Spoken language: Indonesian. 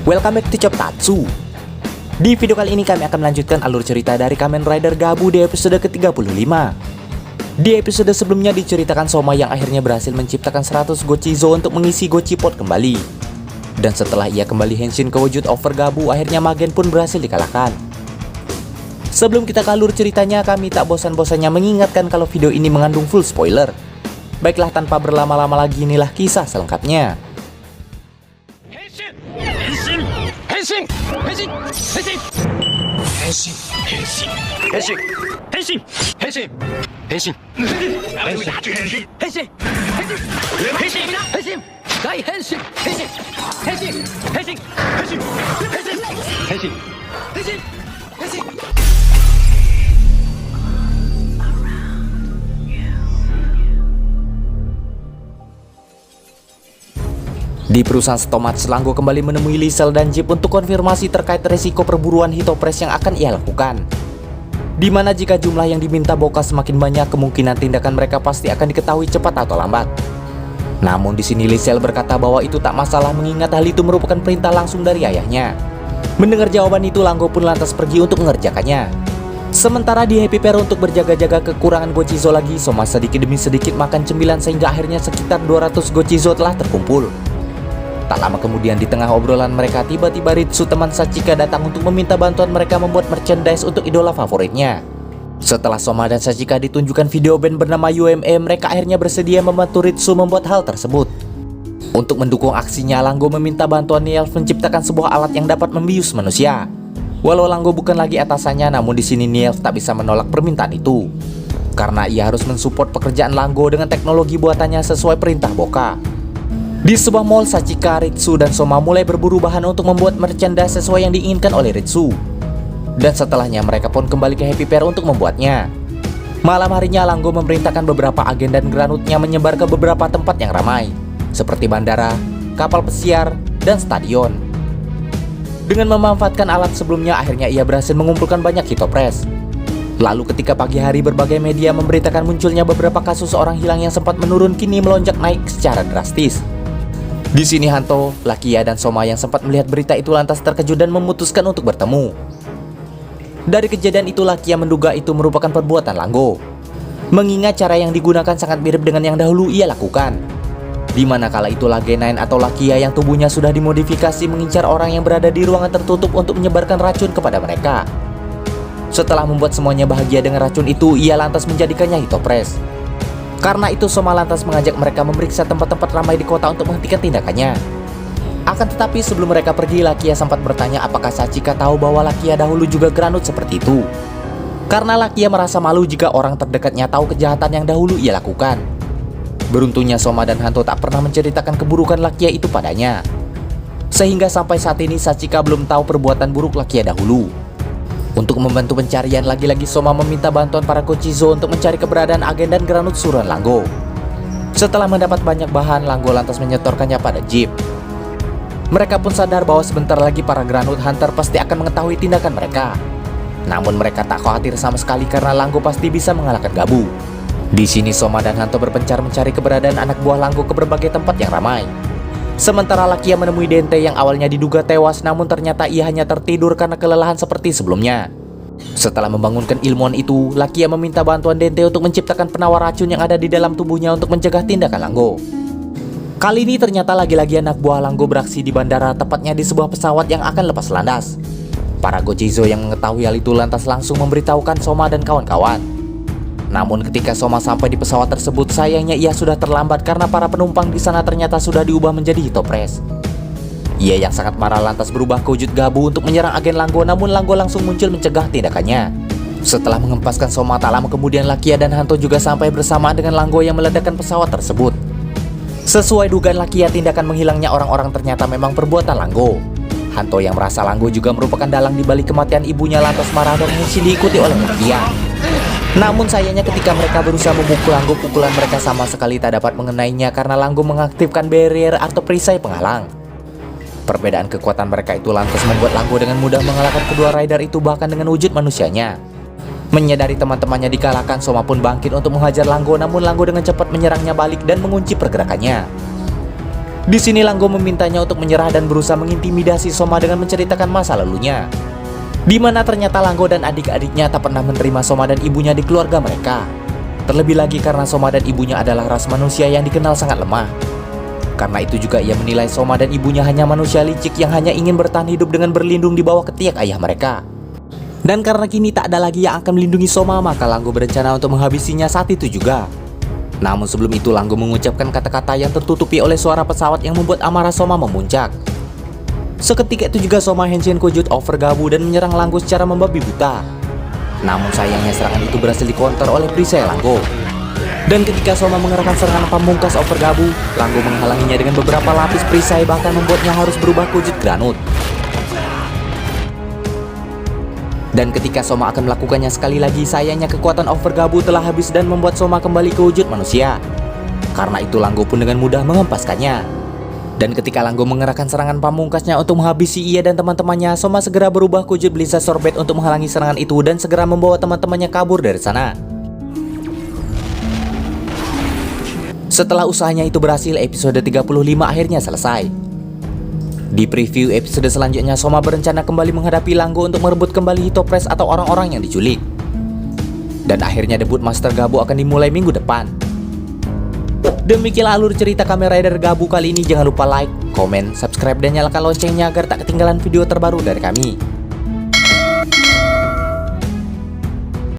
Welcome back to Choptatsu. Di video kali ini kami akan melanjutkan alur cerita dari Kamen Rider Gabu di episode ke-35. Di episode sebelumnya diceritakan Soma yang akhirnya berhasil menciptakan 100 Gochizo untuk mengisi Gochipot kembali. Dan setelah ia kembali henshin ke wujud over Gabu, akhirnya Magen pun berhasil dikalahkan. Sebelum kita ke alur ceritanya, kami tak bosan-bosannya mengingatkan kalau video ini mengandung full spoiler. Baiklah, tanpa berlama-lama lagi, inilah kisah selengkapnya. 変身変身変身変身変身変身変身変身変身変身変身変身大変身変身変身変身変身変身変身変身 Di perusahaan Stomat, Langgo kembali menemui Lisel dan Jeep untuk konfirmasi terkait resiko perburuan Hitopres yang akan ia lakukan. Dimana jika jumlah yang diminta Boka semakin banyak, kemungkinan tindakan mereka pasti akan diketahui cepat atau lambat. Namun di sini Lisel berkata bahwa itu tak masalah mengingat hal itu merupakan perintah langsung dari ayahnya. Mendengar jawaban itu, Langgo pun lantas pergi untuk mengerjakannya. Sementara di Happy Pair untuk berjaga-jaga kekurangan Gochizo lagi, Soma sedikit demi sedikit makan cemilan sehingga akhirnya sekitar 200 Gochizo telah terkumpul. Tak lama kemudian di tengah obrolan mereka, tiba-tiba Ritsu teman Sachika datang untuk meminta bantuan mereka membuat merchandise untuk idola favoritnya. Setelah Soma dan Sachika ditunjukkan video band bernama UME, mereka akhirnya bersedia membantu Ritsu membuat hal tersebut. Untuk mendukung aksinya, Langgo meminta bantuan Nielf menciptakan sebuah alat yang dapat membius manusia. Walau Langgo bukan lagi atasannya, namun di sini Nielf tak bisa menolak permintaan itu. Karena ia harus mensupport pekerjaan Langgo dengan teknologi buatannya sesuai perintah Boka. Di sebuah mall, Sachika, Ritsu, dan Soma mulai berburu bahan untuk membuat merchandise sesuai yang diinginkan oleh Ritsu. Dan setelahnya mereka pun kembali ke Happy Pair untuk membuatnya. Malam harinya, Langgo memerintahkan beberapa agen dan granutnya menyebar ke beberapa tempat yang ramai, seperti bandara, kapal pesiar, dan stadion. Dengan memanfaatkan alat sebelumnya, akhirnya ia berhasil mengumpulkan banyak Hitopres. Lalu ketika pagi hari, berbagai media memberitakan munculnya beberapa kasus orang hilang yang sempat menurun kini melonjak naik secara drastis. Di sini Hanto, Lakia, dan Soma yang sempat melihat berita itu lantas terkejut dan memutuskan untuk bertemu. Dari kejadian itu, Lakia menduga itu merupakan perbuatan Langgo. Mengingat cara yang digunakan sangat mirip dengan yang dahulu ia lakukan. Dimana kala itu Lagenain atau Lakia yang tubuhnya sudah dimodifikasi mengincar orang yang berada di ruangan tertutup untuk menyebarkan racun kepada mereka. Setelah membuat semuanya bahagia dengan racun itu, ia lantas menjadikannya Hitopres. Karena itu Soma lantas mengajak mereka memeriksa tempat-tempat ramai di kota untuk menghentikan tindakannya. Akan tetapi sebelum mereka pergi, Lakia sempat bertanya apakah Sachika tahu bahwa Lakia dahulu juga granut seperti itu. Karena Lakia merasa malu jika orang terdekatnya tahu kejahatan yang dahulu ia lakukan. Beruntungnya Soma dan Hanto tak pernah menceritakan keburukan Lakia itu padanya. Sehingga sampai saat ini Sachika belum tahu perbuatan buruk Lakia dahulu. Untuk membantu pencarian, lagi-lagi Soma meminta bantuan para Gochizo untuk mencari keberadaan agen dan granut suruhan Langgo. Setelah mendapat banyak bahan, Langgo lantas menyetorkannya pada Jeep. Mereka pun sadar bahwa sebentar lagi para granut hunter pasti akan mengetahui tindakan mereka. Namun mereka tak khawatir sama sekali karena Langgo pasti bisa mengalahkan Gabu. Di sini Soma dan Hanto berpencar mencari keberadaan anak buah Langgo ke berbagai tempat yang ramai. Sementara Lakia menemui Dente yang awalnya diduga tewas, namun ternyata ia hanya tertidur karena kelelahan seperti sebelumnya. Setelah membangunkan ilmuwan itu, Lakia meminta bantuan Dente untuk menciptakan penawar racun yang ada di dalam tubuhnya untuk mencegah tindakan Langgo. Kali ini ternyata lagi-lagi anak buah Langgo beraksi di bandara, tepatnya di sebuah pesawat yang akan lepas landas. Para Gochizo yang mengetahui hal itu lantas langsung memberitahukan Soma dan kawan-kawan. Namun ketika Soma sampai di pesawat tersebut, sayangnya ia sudah terlambat karena para penumpang di sana ternyata sudah diubah menjadi Hitopres. Ia yang sangat marah lantas berubah ke wujud Gabu untuk menyerang agen Langgo, namun Langgo langsung muncul mencegah tindakannya. Setelah mengempaskan Soma, tak lama kemudian Lakia dan Hanto juga sampai bersamaan dengan Langgo yang meledakkan pesawat tersebut. Sesuai dugaan Lakia, tindakan menghilangnya orang-orang ternyata memang perbuatan Langgo. Hanto yang merasa Langgo juga merupakan dalang di balik kematian ibunya lantas marah dan henshin diikuti oleh Lakia. Namun sayangnya ketika mereka berusaha memukul Langgo, pukulan mereka sama sekali tak dapat mengenainya karena Langgo mengaktifkan barrier atau perisai penghalang. Perbedaan kekuatan mereka itu lantas membuat Langgo dengan mudah mengalahkan kedua rider itu bahkan dengan wujud manusianya. Menyadari teman-temannya dikalahkan, Soma pun bangkit untuk menghajar Langgo, namun Langgo dengan cepat menyerangnya balik dan mengunci pergerakannya. Di sini Langgo memintanya untuk menyerah dan berusaha mengintimidasi Soma dengan menceritakan masa lalunya, di mana ternyata Langgo dan adik-adiknya tak pernah menerima Soma dan ibunya di keluarga mereka. Terlebih lagi karena Soma dan ibunya adalah ras manusia yang dikenal sangat lemah. Karena itu juga ia menilai Soma dan ibunya hanya manusia licik yang hanya ingin bertahan hidup dengan berlindung di bawah ketiak ayah mereka. Dan karena kini tak ada lagi yang akan melindungi Soma, maka Langgo berencana untuk menghabisinya saat itu juga. Namun sebelum itu Langgo mengucapkan kata-kata yang tertutupi oleh suara pesawat yang membuat amarah Soma memuncak. Seketika itu juga Soma Henshin Kojut overgabu dan menyerang Langgo secara membabi buta. Namun sayangnya serangan itu berhasil dikonter oleh perisai Langgo. Dan ketika Soma mengerahkan serangan pamungkas overgabu, Langgo menghalanginya dengan beberapa lapis perisai, bahkan membuatnya harus berubah ke wujud granut. Dan ketika Soma akan melakukannya sekali lagi, sayangnya kekuatan overgabu telah habis dan membuat Soma kembali ke wujud manusia. Karena itu Langgo pun dengan mudah menghempaskannya. Dan ketika Langgo mengerahkan serangan pamungkasnya untuk menghabisi ia dan teman-temannya, Soma segera berubah ke wujud Blizzard Sorbet untuk menghalangi serangan itu dan segera membawa teman-temannya kabur dari sana. Setelah usahanya itu berhasil, episode 35 akhirnya selesai. Di preview episode selanjutnya, Soma berencana kembali menghadapi Langgo untuk merebut kembali Hito Press atau orang-orang yang diculik. Dan akhirnya debut Master Gabu akan dimulai minggu depan. Demikianlah alur cerita Kamen Rider Gabu kali ini. Jangan lupa like, komen, subscribe, dan nyalakan loncengnya agar tak ketinggalan video terbaru dari kami.